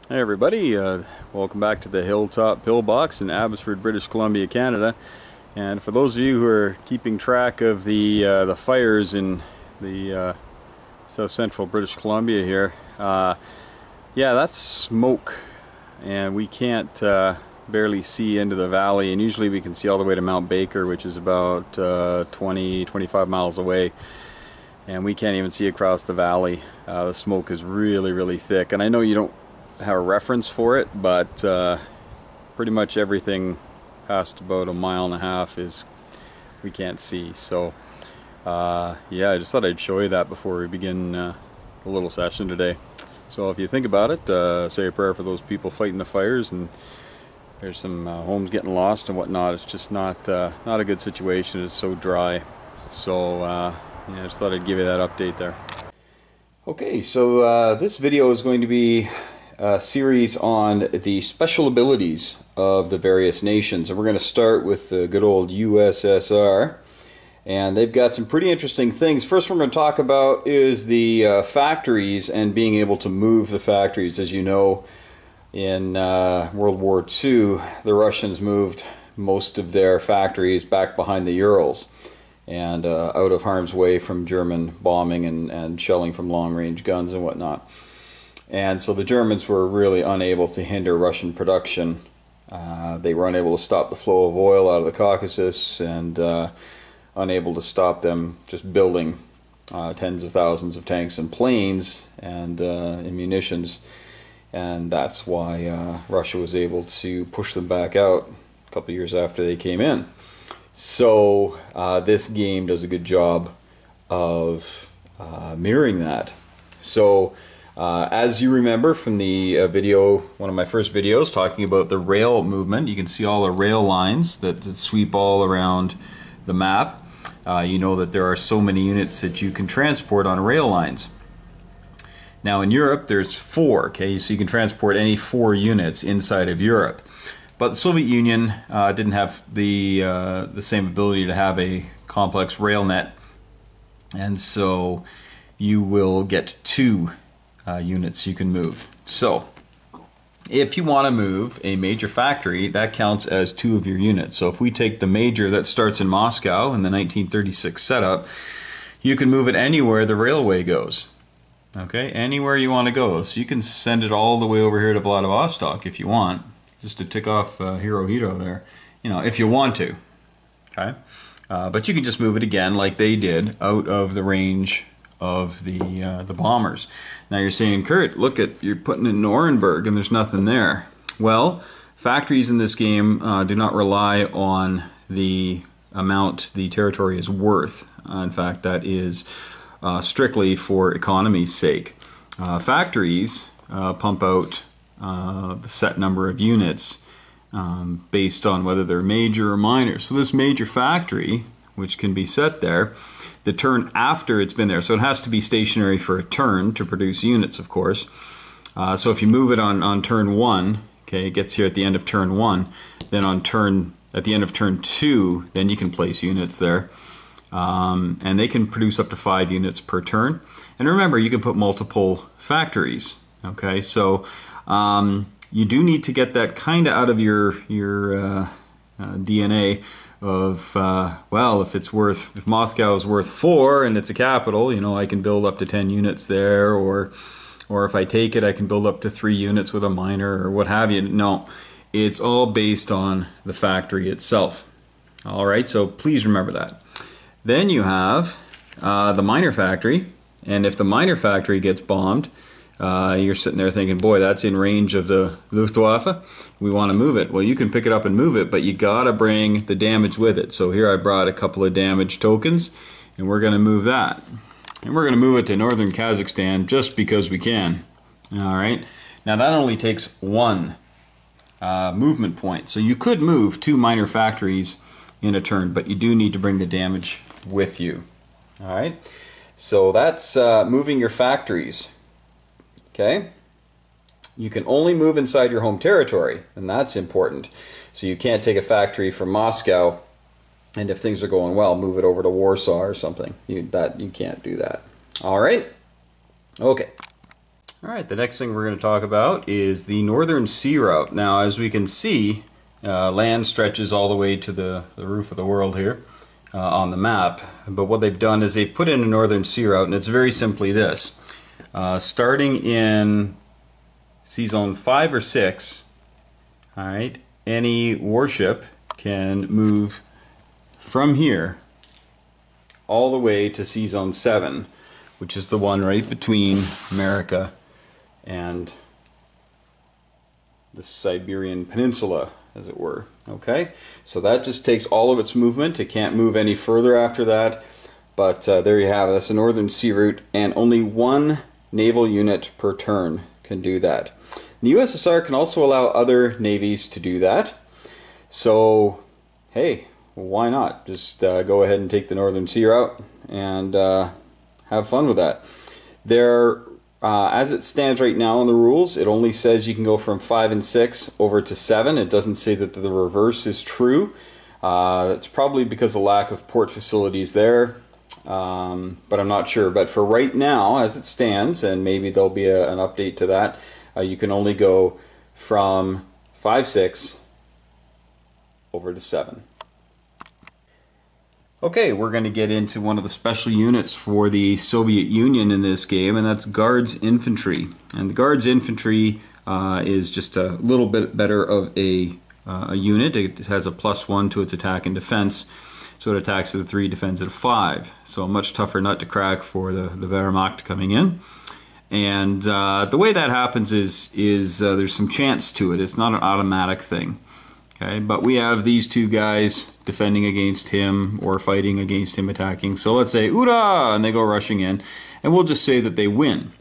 Hey everybody, welcome back to the Hilltop Pillbox in Abbotsford, British Columbia, Canada. And for those of you who are keeping track of the fires in the south central British Columbia here, yeah, that's smoke, and we can't barely see into the valley. And usually we can see all the way to Mount Baker, which is about 20-25 miles away. And we can't even see across the valley. The smoke is really thick, and I know you don't have a reference for it, but pretty much everything past about 1.5 miles is we can't see. So yeah, I just thought I'd show you that before we begin the little session today. So if you think about it, say a prayer for those people fighting the fires, and there's some homes getting lost and whatnot. It's just not a good situation. It's so dry. So yeah, I just thought I'd give you that update there. Okay, so this video is going to be a series on the special abilities of the various nations, and we're going to start with the good old USSR, and they've got some pretty interesting things. First we're going to talk about is the factories and being able to move the factories. As you know, in World War II, the Russians moved most of their factories back behind the Urals and out of harm's way from German bombing and shelling from long-range guns and whatnot. And so the Germans were really unable to hinder Russian production. They were unable to stop the flow of oil out of the Caucasus, and unable to stop them just building tens of thousands of tanks and planes and munitions. And that's why Russia was able to push them back out a couple of years after they came in. So this game does a good job of mirroring that. So as you remember from the video, one of my first videos talking about the rail movement, you can see all the rail lines that sweep all around the map. You know that there are so many units that you can transport on rail lines. Now in Europe there's 4, okay, so you can transport any 4 units inside of Europe. But the Soviet Union didn't have the same ability to have a complex rail net, and so you will get 2 units you can move. So if you want to move a major factory, that counts as 2 of your units. So if we take the major that starts in Moscow in the 1936 setup, you can move it anywhere the railway goes. Okay, anywhere you want to go. So you can send it all the way over here to Vladivostok if you want, just to tick off Hirohito there, you know, if you want to. Okay, but you can just move it again like they did out of the range of the bombers. Now you're saying, Kurt, look at, you're putting it in Orenburg and there's nothing there. Well, factories in this game do not rely on the amount the territory is worth. In fact, that is strictly for economy's sake. Factories pump out the set number of units based on whether they're major or minor. So this major factory, which can be set there, the turn after it's been there, so it has to be stationary for a turn to produce units, of course. So if you move it on turn 1, okay, it gets here at the end of turn 1, then at the end of turn 2, then you can place units there. And they can produce up to 5 units per turn. And remember, you can put multiple factories. Okay, so you do need to get that kind of out of your DNA of, well, if Moscow is worth 4 and it's a capital, you know, I can build up to 10 units there, or if I take it, I can build up to 3 units with a minor or what have you. No, it's all based on the factory itself. All right, so please remember that. Then you have the minor factory, and if the minor factory gets bombed, you're sitting there thinking, boy, that's in range of the Luftwaffe, we want to move it. Well, you can pick it up and move it, but you gotta bring the damage with it. So here I brought a couple of damage tokens, and we're gonna move that. And we're gonna move it to northern Kazakhstan just because we can. Alright, now that only takes 1 movement point. So you could move 2 minor factories in a turn, but you do need to bring the damage with you. Alright, so that's moving your factories. Okay, you can only move inside your home territory, and that's important. So you can't take a factory from Moscow and if things are going well, move it over to Warsaw or something. You can't do that. All right. Okay. Alright, the next thing we're going to talk about is the Northern Sea Route. Now, as we can see, land stretches all the way to the roof of the world here on the map. But what they've done is they've put in a Northern Sea Route, and it's very simply this. Starting in Sea Zone 5 or 6, alright, any warship can move from here all the way to Sea Zone 7, which is the one right between America and the Siberian Peninsula, as it were. Okay, so that just takes all of its movement. It can't move any further after that, but there you have it. That's the Northern Sea Route, and only one naval unit per turn can do that. The USSR can also allow other navies to do that, so hey, why not? Just go ahead and take the Northern Sea Route and have fun with that. As it stands right now in the rules, it only says you can go from 5 and 6 over to 7. It doesn't say that the reverse is true. It's probably because of lack of port facilities there, but I'm not sure. But for right now, as it stands, and maybe there'll be an update to that, you can only go from 5-6 over to 7. Okay, we're going to get into one of the special units for the Soviet Union in this game, and that's Guards Infantry. And the Guards Infantry is just a little bit better of a unit. It has a +1 to its attack and defense, so it attacks at a 3, defends at a 5. So a much tougher nut to crack for the Wehrmacht coming in. And the way that happens is there's some chance to it. It's not an automatic thing. Okay, but we have these two guys defending against him or fighting against him attacking. So let's say, "Ura!" and they go rushing in, and we'll just say that they win.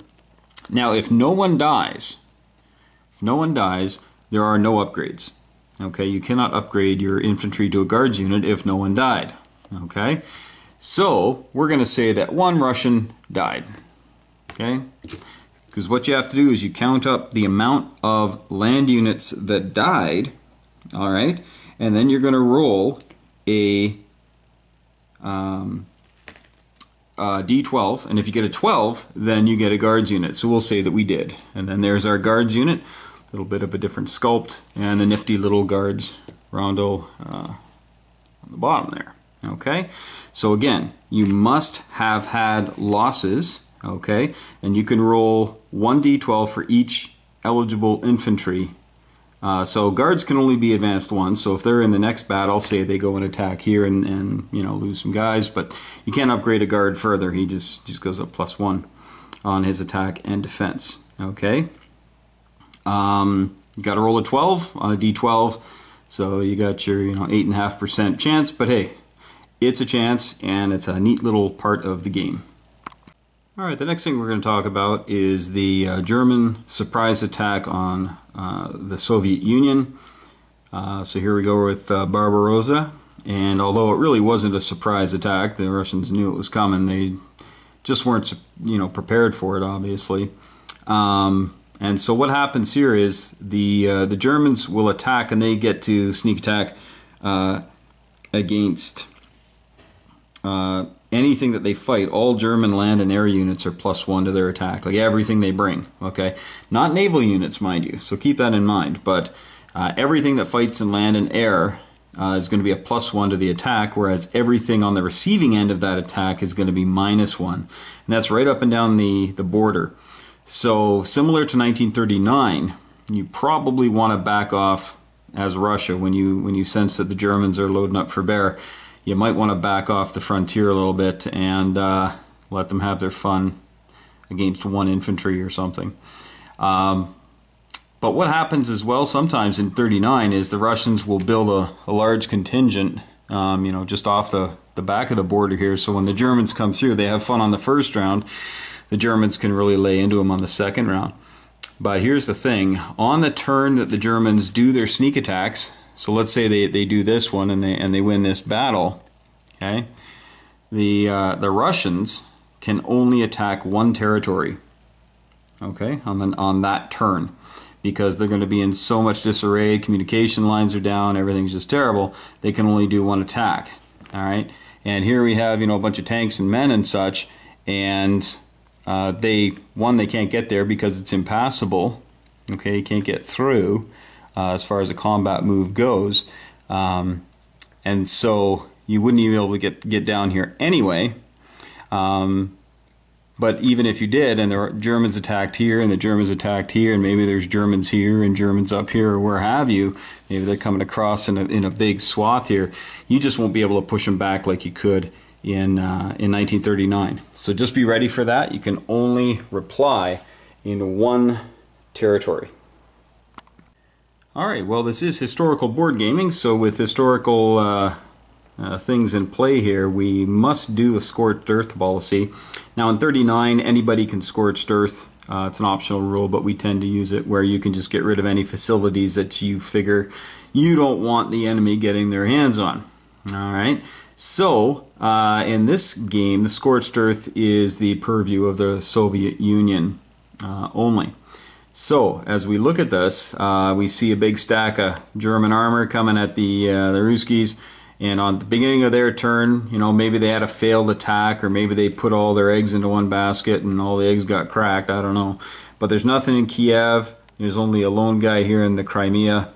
Now, if no one dies, there are no upgrades. Okay, you cannot upgrade your infantry to a guards unit if no one died. Okay, so we're going to say that one Russian died. Okay, because what you have to do is you count up the amount of land units that died. All right, and then you're going to roll a D12, and if you get a 12, then you get a guards unit. So we'll say that we did, and then there's our guards unit. A little bit of a different sculpt, and the nifty little guards roundel on the bottom there. Okay, so again, you must have had losses. Okay, and you can roll 1d12 for each eligible infantry. So guards can only be advanced once, so if they're in the next battle, say they go and attack here and you know, lose some guys, but you can't upgrade a guard further. He just goes up +1 on his attack and defense. Okay, you got to roll a 12 on a d12, so you got your 8.5% chance, but hey, it's a chance and it's a neat little part of the game. Alright, the next thing we're going to talk about is the German surprise attack on the Soviet Union. So here we go with Barbarossa, and although it really wasn't a surprise attack, the Russians knew it was coming. They just weren't prepared for it, obviously. And so what happens here is the Germans will attack, and they get to sneak attack against anything that they fight. All German land and air units are +1 to their attack, like everything they bring. Okay, not naval units, mind you, so keep that in mind, but everything that fights in land and air is going to be a +1 to the attack, whereas everything on the receiving end of that attack is going to be -1, and that's right up and down the border. So similar to 1939, you probably want to back off as Russia when you sense that the Germans are loading up for bear. You might want to back off the frontier a little bit and let them have their fun against one infantry or something. But what happens as well sometimes in 39 is the Russians will build a large contingent, just off the back of the border here. So when the Germans come through, they have fun on the first round. The Germans can really lay into them on the second round. But here's the thing: on the turn that the Germans do their sneak attacks, so let's say they do this one and they win this battle. Okay, the Russians can only attack one territory. Okay, on that turn, because they're going to be in so much disarray. Communication lines are down. Everything's just terrible. They can only do one attack. All right, and here we have a bunch of tanks and men and such, and they can't get there because it's impassable. Okay, you can't get through as far as a combat move goes, and so you wouldn't even be able to get down here anyway. But even if you did, and there are Germans attacked here, and the Germans attacked here, and maybe there's Germans here and Germans up here, or where have you, maybe they're coming across in a big swath here, you just won't be able to push them back like you could in 1939. So just be ready for that. You can only reply in one territory. Alright, well, this is historical board gaming, so with historical things in play here, we must do a Scorched Earth policy. Now in 39, anybody can Scorched Earth. It's an optional rule, but we tend to use it where you can just get rid of any facilities that you figure you don't want the enemy getting their hands on. Alright, so in this game, the Scorched Earth is the purview of the Soviet Union only. So as we look at this, we see a big stack of German armor coming at the Ruskies. And on the beginning of their turn, you know, maybe they had a failed attack, or maybe they put all their eggs into one basket and all the eggs got cracked. I don't know. But there's nothing in Kiev. There's only a lone guy here in the Crimea.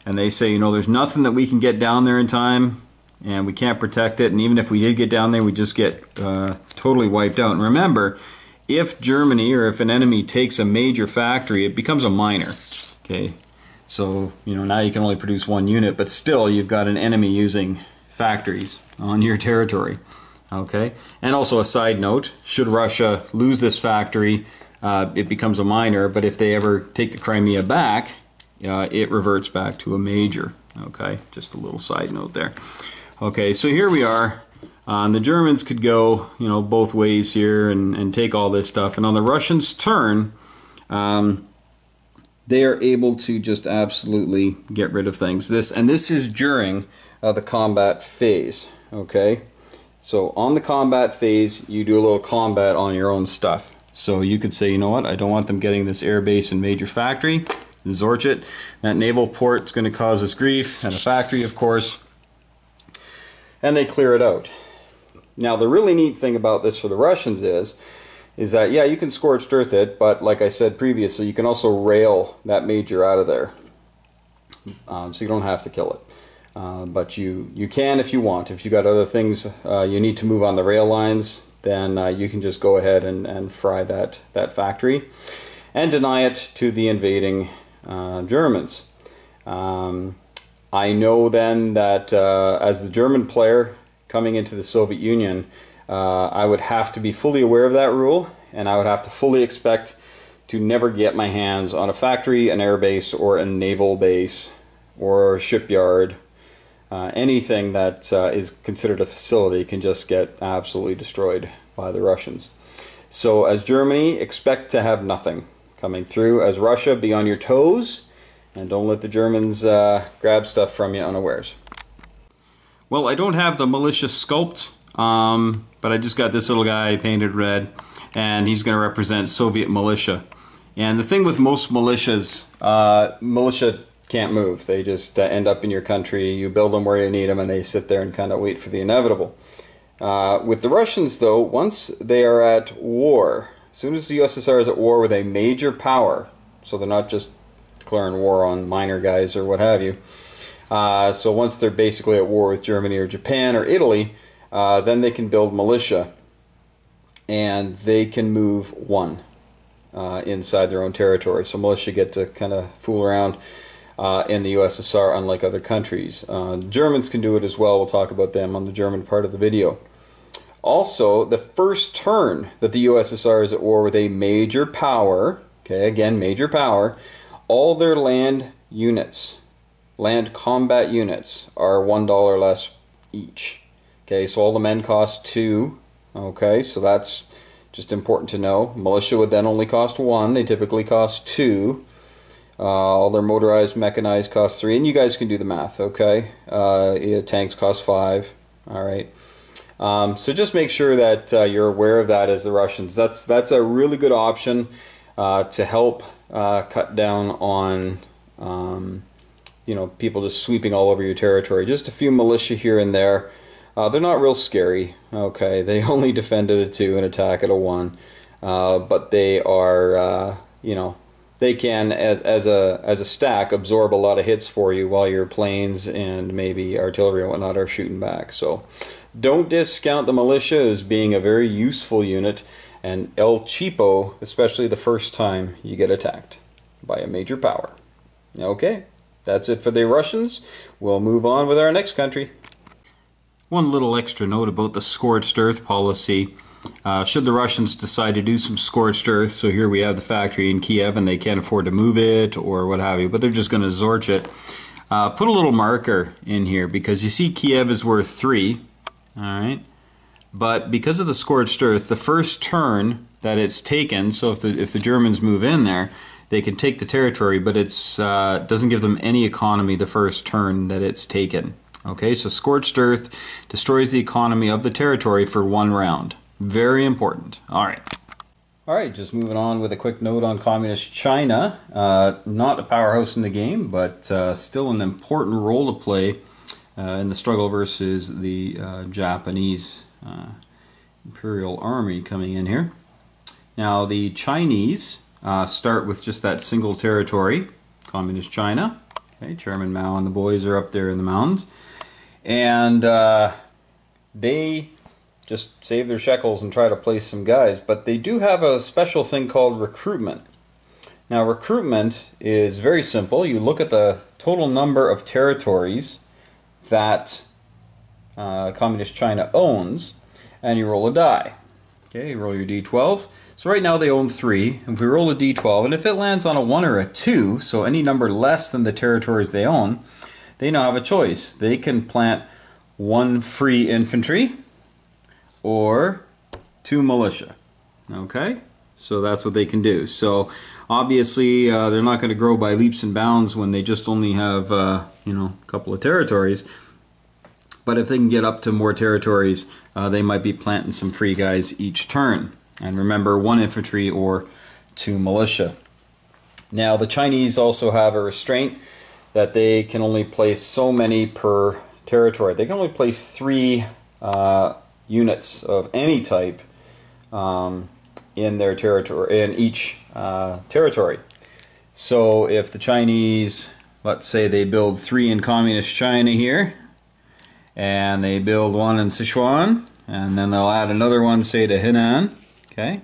And they say, you know, there's nothing that we can get down there in time, and we can't protect it. And even if we did get down there, we just get totally wiped out. And remember, if Germany or if an enemy takes a major factory, it becomes a minor. Okay. So, you know, now you can only produce one unit, but still you've got an enemy using factories on your territory. Okay? And also a side note, should Russia lose this factory, it becomes a minor, but if they ever take the Crimea back, it reverts back to a major. Okay? Just a little side note there. Okay, so here we are. The Germans could go, you know, both ways here and take all this stuff. And on the Russians' turn, they are able to just absolutely get rid of things. This is during the combat phase. Okay, so on the combat phase, you do a little combat on your own stuff. So you could say, you know what, I don't want them getting this air base and major factory. Zorch it. That naval port is going to cause us grief, and a factory, of course. And they clear it out. Now, the really neat thing about this for the Russians is that, yeah, you can Scorched Earth it, but like I said previously, you can also rail that major out of there. So you don't have to kill it. But you can if you want. If you got other things you need to move on the rail lines, then you can just go ahead and fry that factory and deny it to the invading Germans. I know then that as the German player coming into the Soviet Union, I would have to be fully aware of that rule, and I would have to fully expect to never get my hands on a factory, an air base, or a naval base, or a shipyard. Anything that is considered a facility can just get absolutely destroyed by the Russians. So as Germany, expect to have nothing coming through. As Russia, be on your toes, and don't let the Germans grab stuff from you unawares. Well, I don't have the militia sculpt, but I just got this little guy painted red, and he's going to represent Soviet militia. And the thing with most militias, militia can't move. They just end up in your country. You build them where you need them, and they sit there and kind of wait for the inevitable. With the Russians, though, once they are at war, as soon as the USSR is at war with a major power, so they're not just declaring war on minor guys or what have you, so once they're basically at war with Germany or Japan or Italy, then they can build militia, and they can move one inside their own territory. So militia get to kind of fool around in the USSR, unlike other countries. Germans can do it as well. We'll talk about them on the German part of the video. Also, the first turn that the USSR is at war with a major power, okay, again, major power, all their land units, land combat units, are $1 less each. Okay, so all the men cost 2. Okay, so that's just important to know. Militia would then only cost 1. They typically cost 2. All their motorized, mechanized cost 3. And you guys can do the math, okay? Tanks cost 5. All right. So just make sure that you're aware of that as the Russians. That's a really good option to help cut down on you know, people just sweeping all over your territory. Just a few militia here and there. They're not real scary. Okay, they only defend at a 2 and attack at a 1. but they are, you know, they can, as a stack, absorb a lot of hits for you while your planes and maybe artillery and whatnot are shooting back. So don't discount the militia as being a very useful unit, and El Cheapo, especially the first time you get attacked by a major power. Okay, that's it for the Russians. We'll move on with our next country. One little extra note about the Scorched Earth policy. Should the Russians decide to do some Scorched Earth, so here we have the factory in Kiev and they can't afford to move it or what have you, but they're just going to Zorch it. Put a little marker in here, because you see Kiev is worth 3, alright? But because of the Scorched Earth, the first turn that it's taken, so if the Germans move in there, they can take the territory, but it doesn't give them any economy the first turn that it's taken. Okay, so Scorched Earth destroys the economy of the territory for 1 round. Very important. Alright, just moving on with a quick note on Communist China. Not a powerhouse in the game, but still an important role to play in the struggle versus the Japanese Imperial Army coming in here. Now, the Chinese start with just that single territory, Communist China. Okay, Chairman Mao and the boys are up there in the mountains. And they just save their shekels and try to place some guys, but they do have a special thing called recruitment. Now, recruitment is very simple. You look at the total number of territories that Communist China owns, and you roll a die. Okay, you roll your d12. So right now they own 3. If we roll a d12, and if it lands on a 1 or a 2, so any number less than the territories they own, they now have a choice. They can plant 1 free infantry or 2 militia. Okay, so that's what they can do. So obviously they're not going to grow by leaps and bounds when they just only have you know, a couple of territories. But if they can get up to more territories, they might be planting some free guys each turn. And remember, 1 infantry or 2 militia. Now, the Chinese also have a restraint that they can only place so many per territory. They can only place 3 units of any type in their territory, in each territory. So if the Chinese, let's say they build 3 in Communist China here, and they build 1 in Sichuan, and then they'll add another one, say, to Henan. Okay,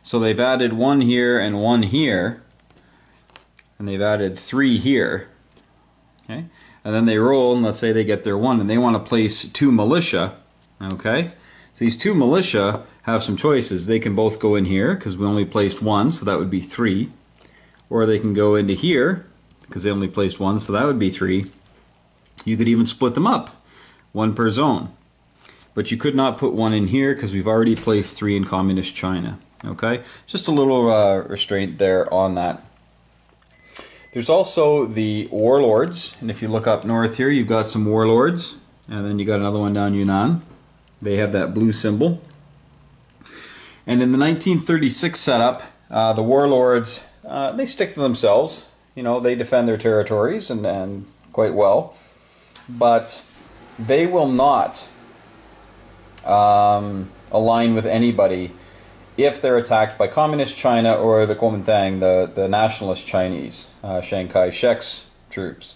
so they've added 1 here and 1 here, and they've added 3 here. Okay, and then they roll, and let's say they get their 1, and they want to place 2 militia. Okay, so these 2 militia have some choices. They can both go in here, because we only placed 1, so that would be 3. Or they can go into here, because they only placed 1, so that would be 3. You could even split them up, 1 per zone. But you could not put 1 in here, because we've already placed 3 in Communist China. Okay, just a little restraint there on that. There's also the warlords, and if you look up north here, you've got some warlords, and then you got another one down Yunnan. They have that blue symbol. And in the 1936 setup, the warlords, they stick to themselves. You know, they defend their territories and quite well, but they will not align with anybody if they're attacked by Communist China or the Kuomintang, the nationalist Chinese, Chiang Kai-shek's troops.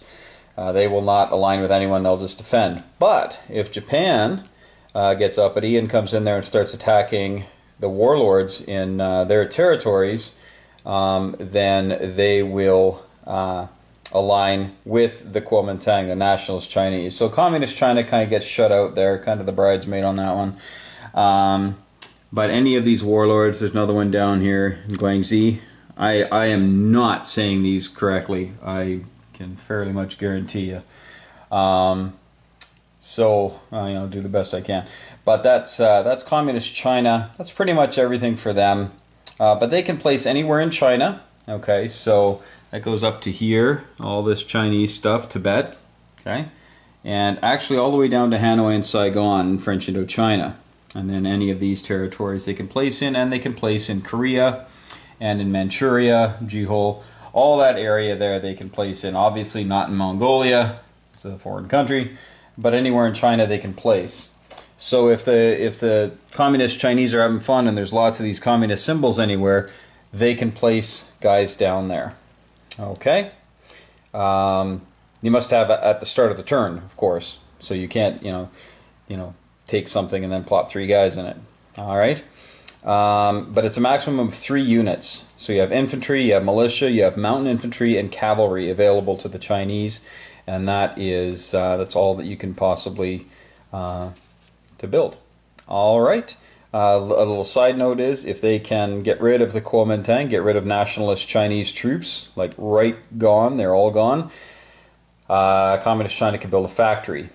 They will not align with anyone, they'll just defend. But if Japan gets uppity and comes in there and starts attacking the warlords in their territories, then they will align with the Kuomintang, the nationalist Chinese. So Communist China kind of gets shut out there, kind of the bridesmaid on that one. But any of these warlords, there's another one down here in Guangxi. I am not saying these correctly. I can fairly much guarantee you. So you know, do the best I can. But that's Communist China. That's pretty much everything for them. But they can place anywhere in China. Okay, so that goes up to here. All this Chinese stuff, Tibet. Okay, and actually all the way down to Hanoi and Saigon in French Indochina. And then any of these territories they can place in, and they can place in Korea and in Manchuria, Jihol, all that area there they can place in. Obviously not in Mongolia, it's a foreign country, but anywhere in China they can place. So if the communist Chinese are having fun and there's lots of these communist symbols anywhere, they can place guys down there. Okay. You must have it at the start of the turn, of course. So you can't, take something and then plop 3 guys in it. All right. But it's a maximum of 3 units. So you have infantry, you have militia, you have mountain infantry, and cavalry available to the Chinese, and that is that's all that you can possibly to build. All right. A little side note is, if they can get rid of the Kuomintang, get rid of nationalist Chinese troops, like right gone, they're all gone, Communist China can build a factory.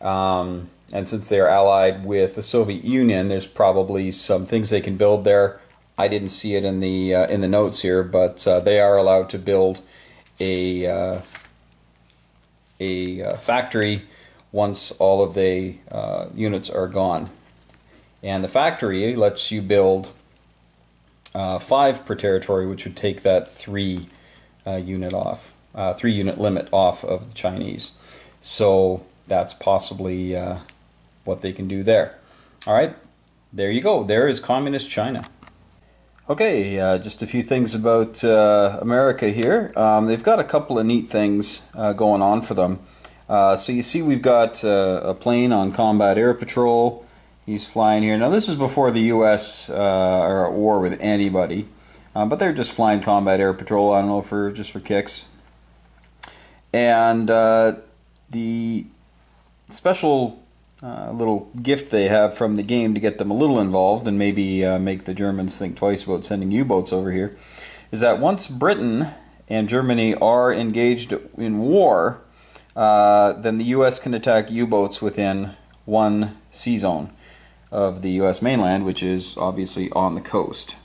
And since they are allied with the Soviet Union, there's probably some things they can build there. I didn't see it in the notes here, but they are allowed to build a factory once all of the units are gone. And the factory lets you build 5 per territory, which would take that 3 unit limit off of the Chinese. So that's possibly what they can do there. All right, there you go. There is Communist China. Okay, just a few things about America here. They've got a couple of neat things going on for them. So you see we've got a plane on combat air patrol. He's flying here. Now this is before the U.S. are at war with anybody, but they're just flying combat air patrol, I don't know, just for kicks. And the special little gift they have from the game to get them a little involved and maybe make the Germans think twice about sending U-boats over here is that once Britain and Germany are engaged in war, then the U.S. can attack U-boats within 1 sea zone of the U.S. mainland, which is obviously on the coast.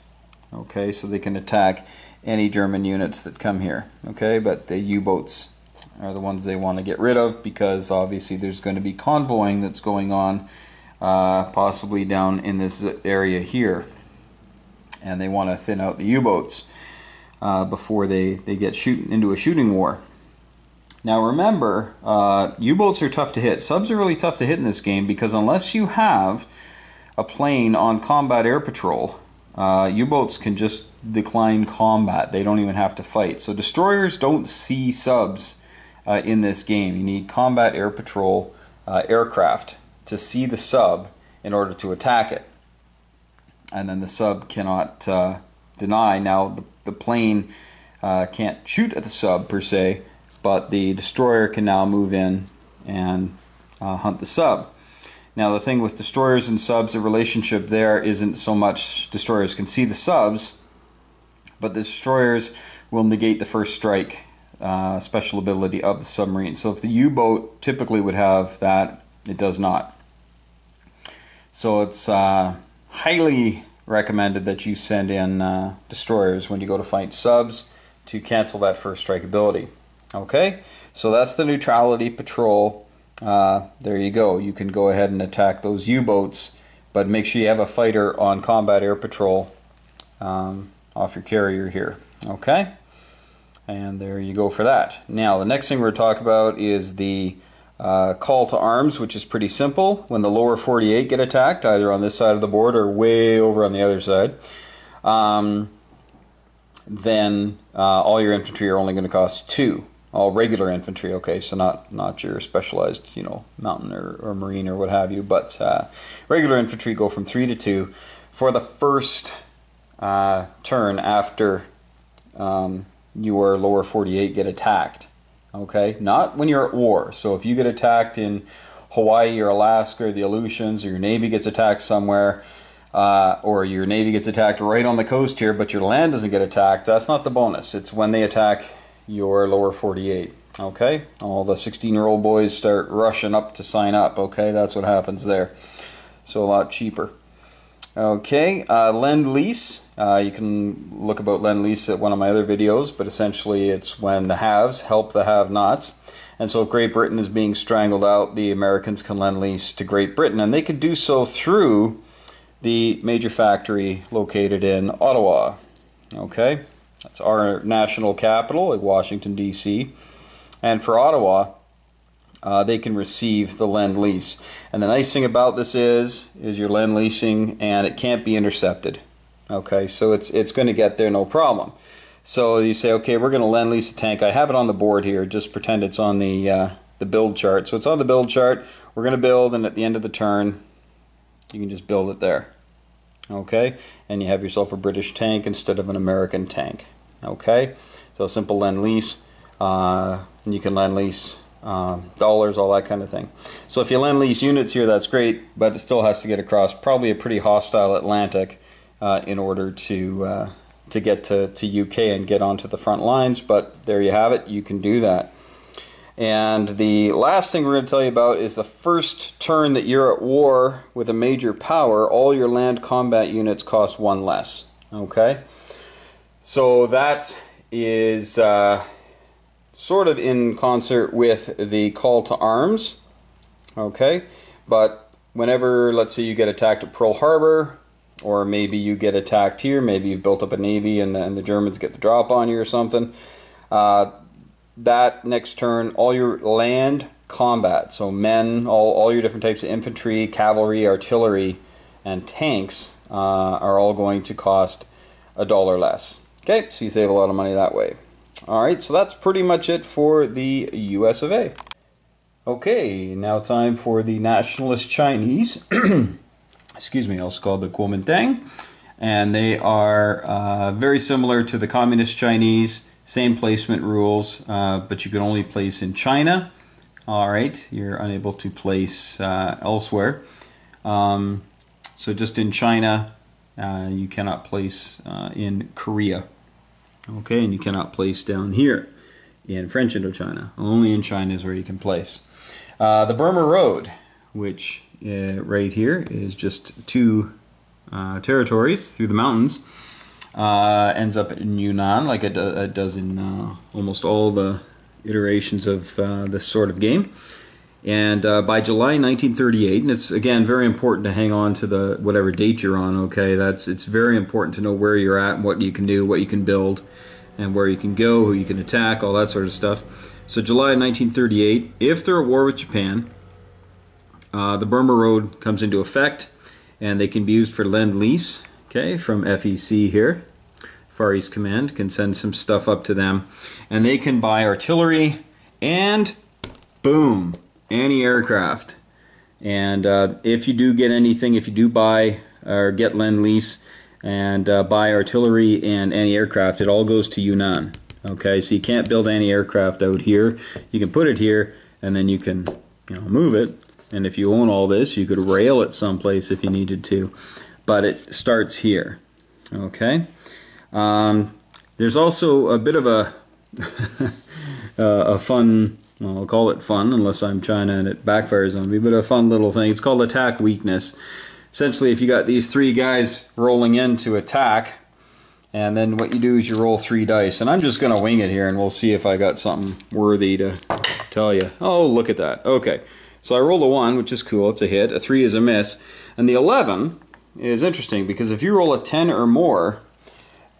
Okay, so they can attack any German units that come here. Okay, but the U-boats are the ones they want to get rid of, because obviously there's going to be convoying that's going on possibly down in this area here, and they want to thin out the U-boats before they get into a shooting war. Now remember, U-boats are tough to hit. Subs are really tough to hit in this game, because unless you have a plane on combat air patrol, U-boats can just decline combat. They don't even have to fight. So destroyers don't see subs in this game. You need combat air patrol aircraft to see the sub in order to attack it. And then the sub cannot deny. Now the plane can't shoot at the sub per se, but the destroyer can now move in and hunt the sub. Now the thing with destroyers and subs, the relationship there isn't so much destroyers can see the subs, but the destroyers will negate the first strike special ability of the submarine. So if the U-boat typically would have that, it does not. So it's highly recommended that you send in destroyers when you go to fight subs to cancel that first strike ability. Okay, so that's the neutrality patrol. There you go. You can go ahead and attack those U-boats, but make sure you have a fighter on combat air patrol off your carrier here. Okay, and there you go for that. Now the next thing we're going to talk about is the call to arms, which is pretty simple. When the lower 48 get attacked, either on this side of the board or way over on the other side, then all your infantry are only going to cost 2. All regular infantry, okay, so not your specialized, mountain or marine or what have you, but regular infantry go from 3 to 2 for the first turn after your lower 48 get attacked. Okay, not when you're at war. So if you get attacked in Hawaii or Alaska or the Aleutians, or your navy gets attacked somewhere, or your navy gets attacked right on the coast here, but your land doesn't get attacked, that's not the bonus. It's when they attack your lower 48. Okay, all the 16-year-old boys start rushing up to sign up. Okay, that's what happens there. So a lot cheaper. Okay, Lend-Lease. You can look about Lend-Lease at one of my other videos, but essentially it's when the haves help the have-nots. And so if Great Britain is being strangled out, the Americans can Lend-Lease to Great Britain, and they could do so through the major factory located in Ottawa. Okay, that's our national capital, like Washington, D.C. And for Ottawa, they can receive the Lend-Lease. And the nice thing about this is you're Lend-Leasing and it can't be intercepted. Okay, so it's going to get there no problem. So you say, okay, we're going to Lend-Lease a tank. I have it on the board here. Just pretend it's on the build chart. So it's on the build chart. We're going to build, and at the end of the turn, you can just build it there. Okay, and you have yourself a British tank instead of an American tank. Okay, so a simple Lend-Lease. And you can Lend-Lease dollars, all that kind of thing. So if you Lend-Lease units here, that's great, but it still has to get across probably a pretty hostile Atlantic in order to get to UK and get onto the front lines. But there you have it, you can do that. And the last thing we're going to tell you about is the first turn that you're at war with a major power, all your land combat units cost one less. Okay, so that is sort of in concert with the call to arms. Okay, but whenever, let's say, you get attacked at Pearl Harbor, or maybe you get attacked here, maybe you've built up a navy and the Germans get the drop on you or something, that next turn, all your land combat, so men, all your different types of infantry, cavalry, artillery, and tanks are all going to cost $1 less. Okay, so you save a lot of money that way. Alright, so that's pretty much it for the US of A. Okay, now time for the nationalist Chinese. Excuse me, also called the Kuomintang. And they are very similar to the communist Chinese. Same placement rules, but you can only place in China. All right, you're unable to place elsewhere. So just in China, you cannot place in Korea. Okay, and you cannot place down here in French Indochina. Only in China is where you can place. The Burma Road, which right here is just two territories through the mountains. Ends up in Yunnan, like it does in almost all the iterations of this sort of game. And by July 1938, and it's again very important to hang on to the whatever date you're on. Okay, it's very important to know where you're at and what you can do, what you can build, and where you can go, who you can attack, all that sort of stuff. So July 1938, if they're at war with Japan, the Burma Road comes into effect, and they can be used for Lend-Lease. Okay, from FEC here, Far East Command can send some stuff up to them, and they can buy artillery and boom, anti-aircraft. And if you do get anything, if you do buy or get Lend-Lease and buy artillery and anti-aircraft, it all goes to Yunnan. Okay, so you can't build anti-aircraft out here. You can put it here, and then you can, move it. And if you own all this, you could rail it someplace if you needed to. But it starts here. Okay. There's also a bit of a a fun, well, I'll call it fun unless I'm China and it backfires on me, but a fun little thing. It's called attack weakness. Essentially, if you got these three guys rolling in to attack, and then what you do is you roll 3 dice. And I'm just going to wing it here, and we'll see if I got something worthy to tell you. Oh, look at that. Okay. So I rolled a 1, which is cool. It's a hit. A 3 is a miss. And the 11 is interesting because if you roll a 10 or more,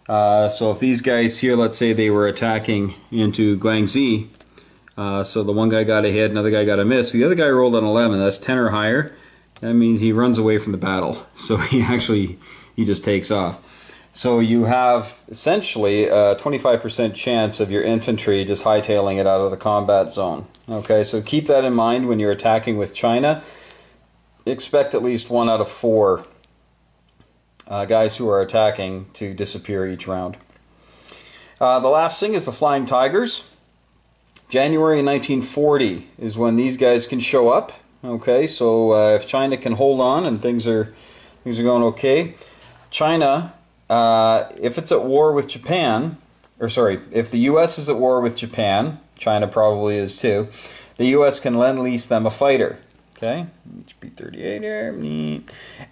so if these guys here, let's say they were attacking into Guangxi, so the one guy got a hit, another guy got a miss, the other guy rolled an 11, that's 10 or higher, that means he runs away from the battle. So he just takes off. So you have essentially a 25% chance of your infantry just hightailing it out of the combat zone. Okay, so keep that in mind when you're attacking with China. Expect at least 1 out of 4 guys who are attacking to disappear each round. The last thing is the Flying Tigers. January 1940 is when these guys can show up. Okay, so if China can hold on and things are going okay, China, if it's at war with Japan, or sorry, if the U.S. is at war with Japan, China probably is too, the U.S. can Lend-Lease them a fighter. Okay, HP 38 here,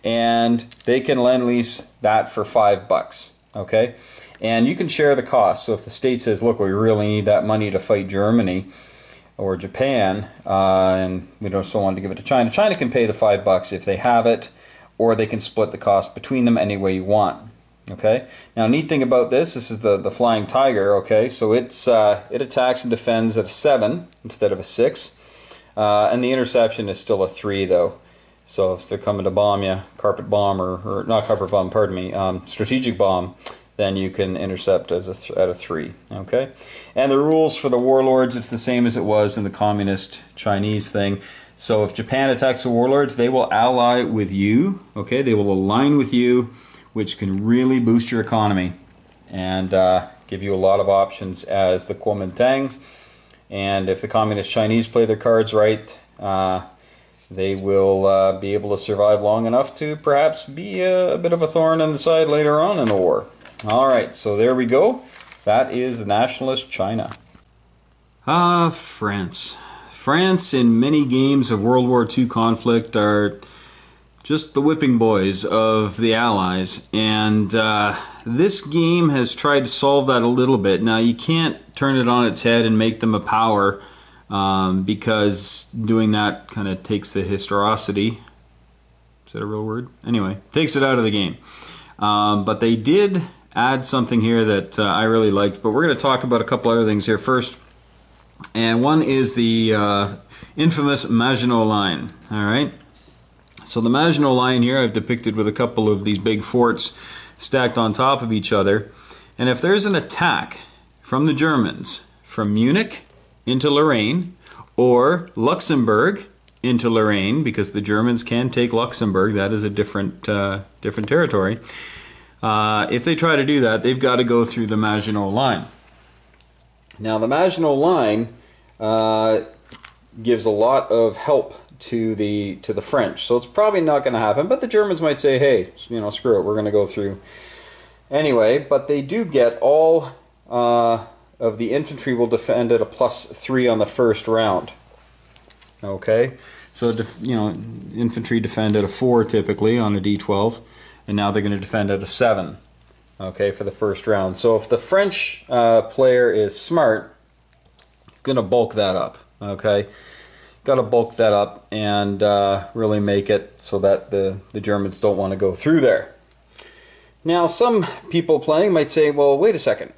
and they can Lend-Lease that for $5. Okay, and you can share the cost. So if the state says, look, we really need that money to fight Germany or Japan, and we don't want to give it to China, China can pay the $5 if they have it, or they can split the cost between them any way you want. Okay, now neat thing about this is the Flying Tiger. Okay, so it attacks and defends at a 7 instead of a 6. And the interception is still a 3 though. So if they're coming to bomb you, carpet bomb, or not carpet bomb, pardon me, strategic bomb, then you can intercept as at a 3. Okay, and the rules for the warlords, it's the same as it was in the communist Chinese thing. So if Japan attacks the warlords, they will ally with you. Okay, they will align with you, which can really boost your economy and give you a lot of options as the Kuomintang. And if the communist Chinese play their cards right, they will be able to survive long enough to perhaps be a bit of a thorn in the side later on in the war. Alright, so there we go. That is nationalist China. France. France in many games of World War II conflict are just the whipping boys of the Allies, and this game has tried to solve that a little bit. Now you can't turn it on its head and make them a power, because doing that kind of takes the historicity. Is that a real word? Anyway, takes it out of the game. But they did add something here that I really liked, but we're going to talk about a couple other things here first. And one is the infamous Maginot Line. Alright, so the Maginot Line here I've depicted with a couple of these big forts stacked on top of each other. And if there's an attack from the Germans from Munich into Lorraine, or Luxembourg into Lorraine, because the Germans can take Luxembourg, that is a different territory. If they try to do that, they've got to go through the Maginot Line. Now the Maginot Line gives a lot of help to the French, so it's probably not going to happen. But the Germans might say, "Hey, you know, screw it, we're going to go through anyway." But they do get all of the infantry will defend at a +3 on the first round. Okay, so you know, infantry defend at a 4 typically on a D12. And now they're going to defend at a 7, okay, for the first round. So if the French player is smart, going to bulk that up, okay? Got to bulk that up and really make it so that the Germans don't want to go through there. Now, some people playing might say, well, wait a second.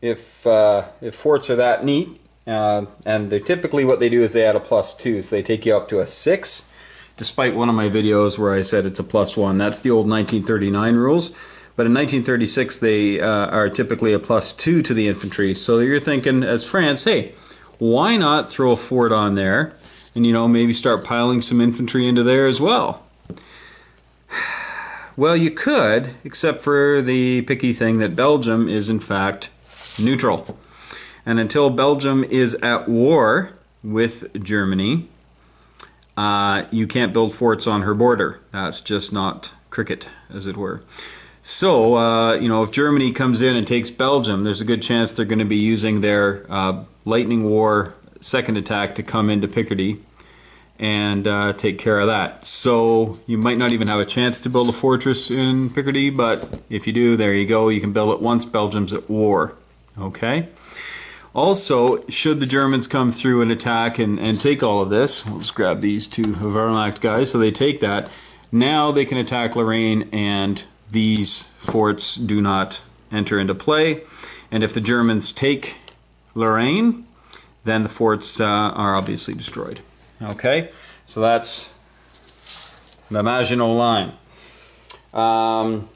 If forts are that neat, and they're typically what they do is they add a +2, so they take you up to a 6. Despite one of my videos where I said it's a +1. That's the old 1939 rules. But in 1936 they are typically a +2 to the infantry. So you're thinking as France, hey, why not throw a fort on there and, you know, maybe start piling some infantry into there as well? Well, you could, except for the picky thing that Belgium is in fact neutral. And until Belgium is at war with Germany, you can't build forts on her border. That's just not cricket, as it were. So, you know, if Germany comes in and takes Belgium, there's a good chance they're going to be using their Lightning War second attack to come into Picardy and take care of that. So you might not even have a chance to build a fortress in Picardy, but if you do, there you go. You can build it once Belgium's at war. Okay? Also, should the Germans come through and attack and take all of this, we'll just grab these two Wehrmacht guys, so they take that. Now they can attack Lorraine and these forts do not enter into play. And if the Germans take Lorraine, then the forts are obviously destroyed. Okay, so that's the Maginot Line. And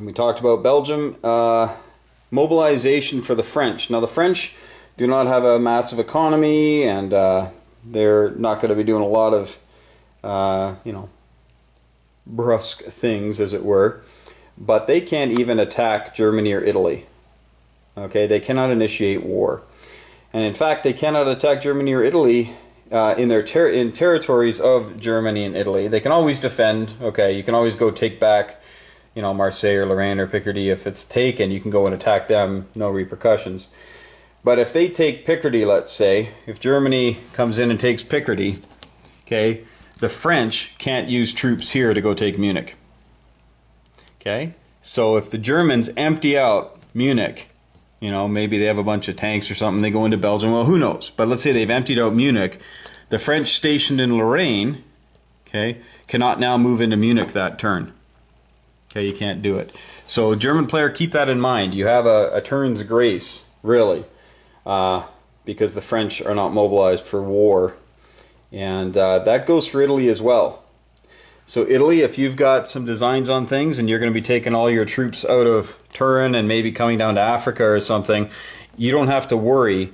we talked about Belgium. Mobilization for the French. Now the French do not have a massive economy, and they're not going to be doing a lot of, you know, brusque things, as it were. But they can't even attack Germany or Italy. Okay, they cannot initiate war, and in fact, they cannot attack Germany or Italy in their territories of Germany and Italy. They can always defend. Okay, you can always go take back, you know, Marseille or Lorraine or Picardy. If it's taken, you can go and attack them, no repercussions. But if they take Picardy, let's say, if Germany comes in and takes Picardy, okay, the French can't use troops here to go take Munich. Okay, so if the Germans empty out Munich, you know, maybe they have a bunch of tanks or something, they go into Belgium, well, who knows? But let's say they've emptied out Munich, the French stationed in Lorraine, okay, cannot now move into Munich that turn. Okay, you can't do it. So German player, keep that in mind. You have a turn's grace, really, because the French are not mobilized for war. And that goes for Italy as well. So Italy, if you've got some designs on things and you're going to be taking all your troops out of Turin and maybe coming down to Africa or something, you don't have to worry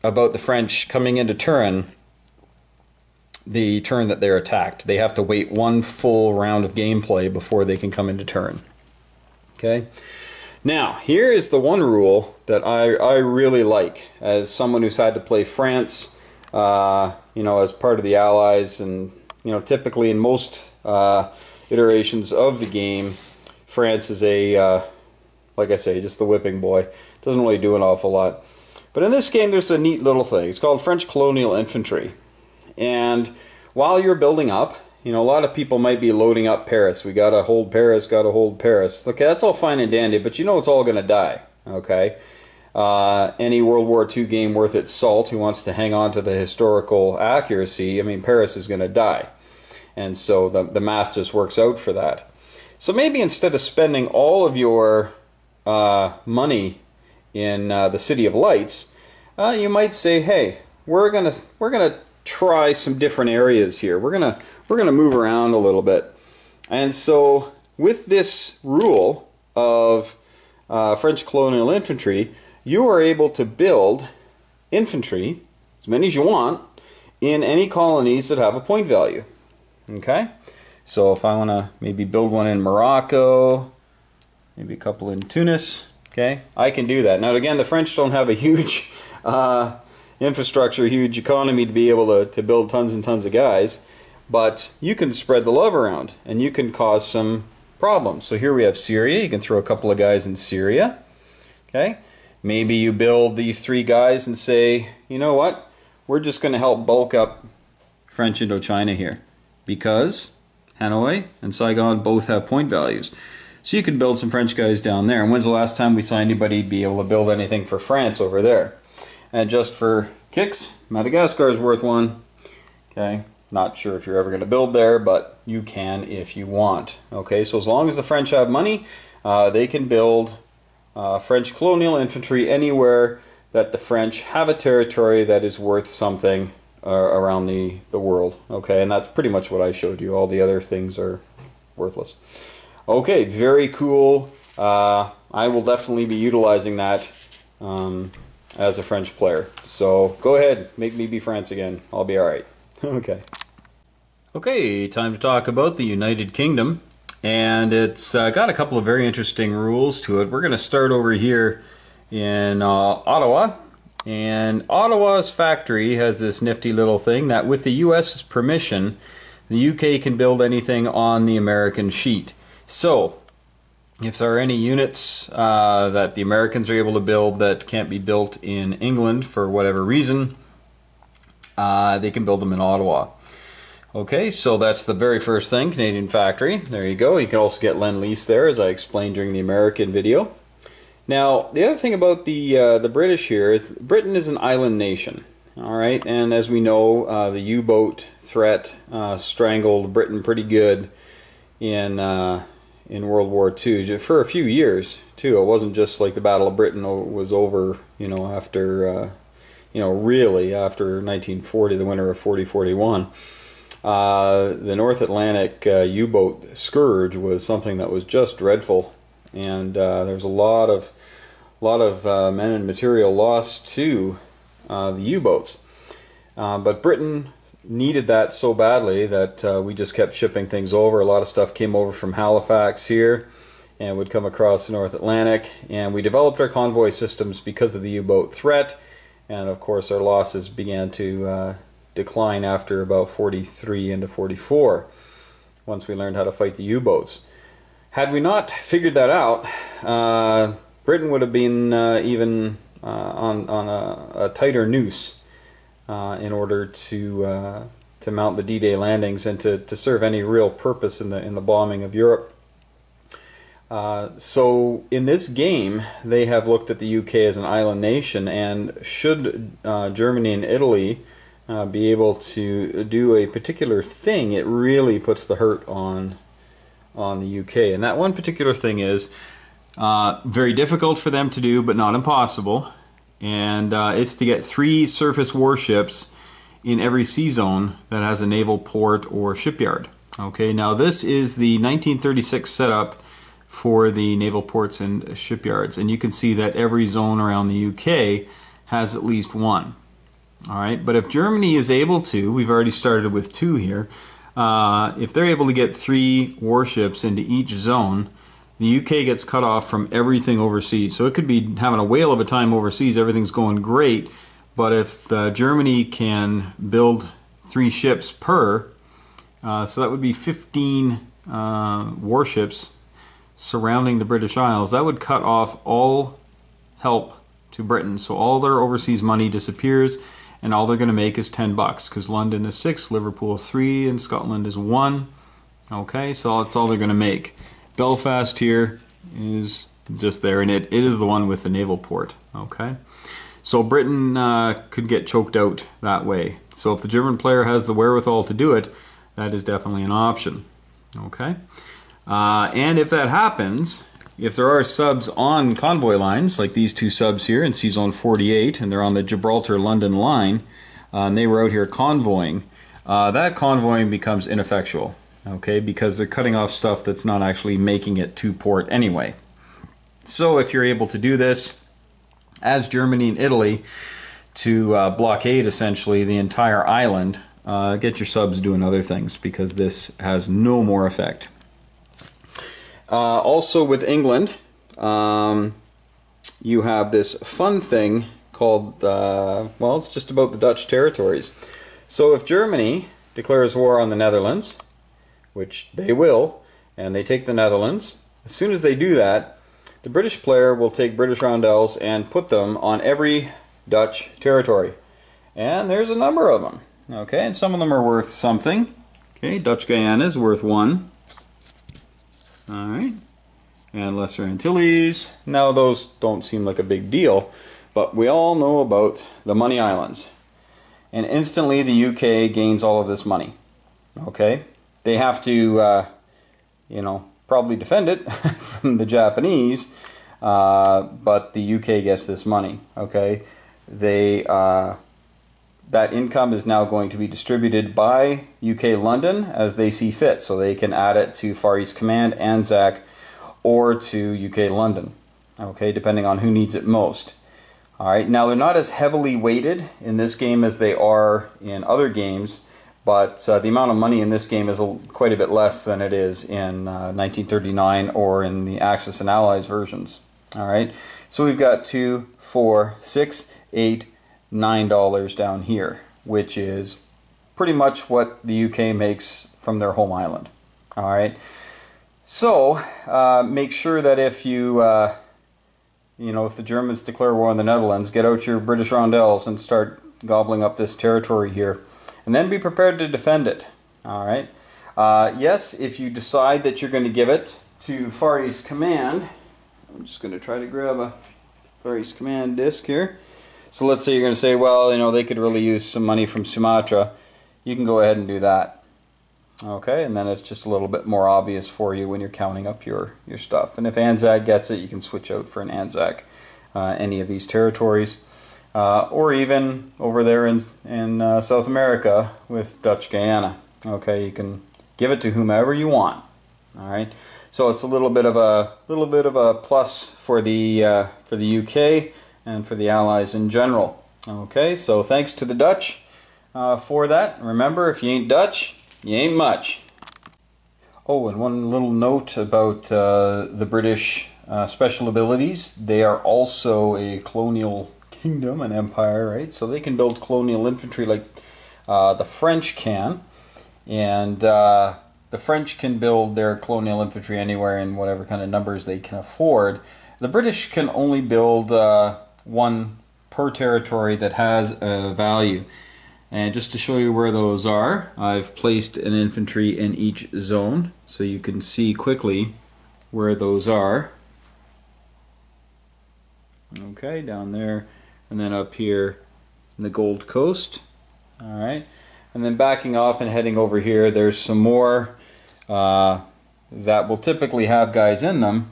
about the French coming into Turin the turn that they're attacked. They have to wait one full round of gameplay before they can come into Turin. Okay? Now, here is the one rule that I really like as someone who's had to play France, you know, as part of the Allies, and you know, typically in most iterations of the game, France is a, like I say, just the whipping boy. Doesn't really do an awful lot. But in this game, there's a neat little thing. It's called French Colonial Infantry. And while you're building up, you know, a lot of people might be loading up Paris. We gotta hold Paris, gotta hold Paris. Okay, that's all fine and dandy, but you know it's all gonna die. Okay? Any World War II game worth its salt who wants to hang on to the historical accuracy, I mean, Paris is gonna die. And so the math just works out for that. So maybe instead of spending all of your money in the City of Lights, you might say, hey, we're gonna try some different areas here. We're gonna move around a little bit. And so with this rule of French Colonial Infantry, you are able to build infantry, as many as you want, in any colonies that have a point value. Okay? So if I want to maybe build one in Morocco, maybe a couple in Tunis, okay, I can do that. Now again, the French don't have a huge infrastructure, huge economy to be able to build tons and tons of guys, but you can spread the love around and you can cause some problems. So here we have Syria. You can throw a couple of guys in Syria. Okay, maybe you build these 3 guys and say, you know what, we're just going to help bulk up French Indochina here because Hanoi and Saigon both have point values. So you can build some French guys down there. And when's the last time we saw anybody be able to build anything for France over there? And just for kicks, Madagascar is worth one. Okay, not sure if you're ever going to build there, but you can if you want. Okay, so as long as the French have money, they can build French colonial infantry anywhere that the French have a territory that is worth something around the world. Okay, and that's pretty much what I showed you. All the other things are worthless. Okay, very cool. I will definitely be utilizing that as a French player. So go ahead, make me be France again. I'll be alright. Okay. Okay, time to talk about the United Kingdom. And it's got a couple of very interesting rules to it. We're going to start over here in Ottawa. And Ottawa's factory has this nifty little thing that with the US's permission, the UK can build anything on the American sheet. So, if there are any units that the Americans are able to build that can't be built in England for whatever reason, they can build them in Ottawa. Okay, so that's the very first thing, Canadian factory. There you go. You can also get Lend-Lease there, as I explained during the American video. Now, the other thing about the British here is Britain is an island nation. All right, and as we know, the U-boat threat strangled Britain pretty good in World War II for a few years too. It wasn't just like the Battle of Britain was over, you know, after really after 1940, the winter of 40-41. The North Atlantic U-boat scourge was something that was just dreadful, and there was a lot of men and material lost to the U-boats. But Britain needed that so badly that we just kept shipping things over. A lot of stuff came over from Halifax here and would come across the North Atlantic, and we developed our convoy systems because of the U-boat threat, and of course our losses began to decline after about 43 into 44 once we learned how to fight the U-boats. Had we not figured that out, Britain would have been even on a tighter noose in order to mount the D-Day landings and to serve any real purpose in the bombing of Europe. So in this game, they have looked at the UK as an island nation, and should Germany and Italy be able to do a particular thing, it really puts the hurt on the UK. And that one particular thing is very difficult for them to do, but not impossible. And it's to get 3 surface warships in every sea zone that has a naval port or shipyard. Okay, now this is the 1936 setup for the naval ports and shipyards, and you can see that every zone around the UK has at least one. All right, but if Germany is able to, we've already started with 2 here, if they're able to get 3 warships into each zone, the UK gets cut off from everything overseas. So it could be having a whale of a time overseas, everything's going great, but if Germany can build 3 ships per, so that would be 15 warships surrounding the British Isles, that would cut off all help to Britain. So all their overseas money disappears, and all they're going to make is $10, because London is 6, Liverpool is 3, and Scotland is 1. Okay, so that's all they're going to make. Belfast here is just there, and it is the one with the naval port. Okay, so Britain could get choked out that way. So if the German player has the wherewithal to do it, that is definitely an option. Okay, and if that happens, if there are subs on convoy lines, like these 2 subs here in Sea Zone 48, and they're on the Gibraltar-London line, and they were out here convoying, that convoying becomes ineffectual, okay, because they're cutting off stuff that's not actually making it to port anyway. So if you're able to do this, as Germany and Italy, to blockade essentially the entire island, get your subs doing other things, because this has no more effect. Also with England, you have this fun thing called, well, it's just about the Dutch territories. So if Germany declares war on the Netherlands, which they will, and they take the Netherlands, as soon as they do that, the British player will take British roundels and put them on every Dutch territory. And there's a number of them. Okay, and some of them are worth something. Okay, Dutch Guyana is worth 1. Alright, and Lesser Antilles. Now those don't seem like a big deal, but we all know about the Money Islands. And instantly the UK gains all of this money. Okay, they have to, you know, probably defend it from the Japanese, but the UK gets this money. Okay, they that income is now going to be distributed by UK London as they see fit, so they can add it to Far East Command, ANZAC, or to UK London, okay, depending on who needs it most. Alright, now they're not as heavily weighted in this game as they are in other games, but the amount of money in this game is quite a bit less than it is in 1939 or in the Axis and Allies versions. Alright, so we've got 2, 4, 6, 8, $9 down here, which is pretty much what the UK makes from their home island. Alright, so make sure that if you, you know, if the Germans declare war on the Netherlands, get out your British roundels and start gobbling up this territory here, and then be prepared to defend it. Alright, yes, if you decide that you're going to give it to Far East Command, I'm just going to try to grab a Far East Command disc here. So let's say you're going to say, well, you know, they could really use some money from Sumatra. You can go ahead and do that. Okay, and then it's just a little bit more obvious for you when you're counting up your stuff. And if ANZAC gets it, you can switch out for an ANZAC any of these territories. Or even over there in South America with Dutch Guyana. Okay, you can give it to whomever you want. All right, so it's a little bit of a plus for the UK and for the Allies in general. Okay, so thanks to the Dutch for that. Remember, if you ain't Dutch, you ain't much. Oh, and one little note about the British special abilities. They are also a colonial kingdom, an empire, right? So they can build colonial infantry like the French can. And the French can build their colonial infantry anywhere in whatever kind of numbers they can afford. The British can only build 1 per territory that has a value. And just to show you where those are, I've placed an infantry in each zone so you can see quickly where those are. Okay, down there, and then up here in the Gold Coast. Alright, and then backing off and heading over here, there's some more that will typically have guys in them,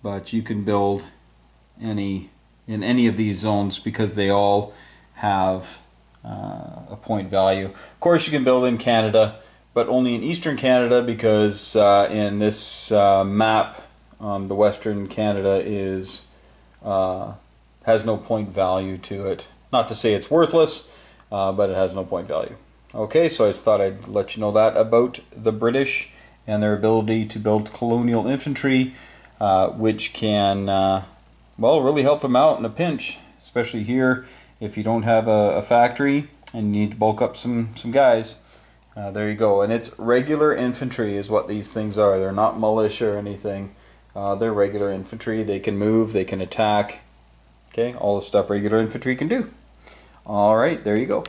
but you can build in any of these zones because they all have a point value. Of course, you can build in Canada, but only in Eastern Canada, because in this map, the Western Canada is has no point value to it. Not to say it's worthless, but it has no point value. Okay, so I thought I'd let you know that about the British and their ability to build colonial infantry, which can, well, really help them out in a pinch, especially here if you don't have a factory and you need to bulk up some guys. There you go. And it's regular infantry is what these things are. They're not militia or anything. They're regular infantry. They can move, they can attack. Okay, all the stuff regular infantry can do. All right, there you go.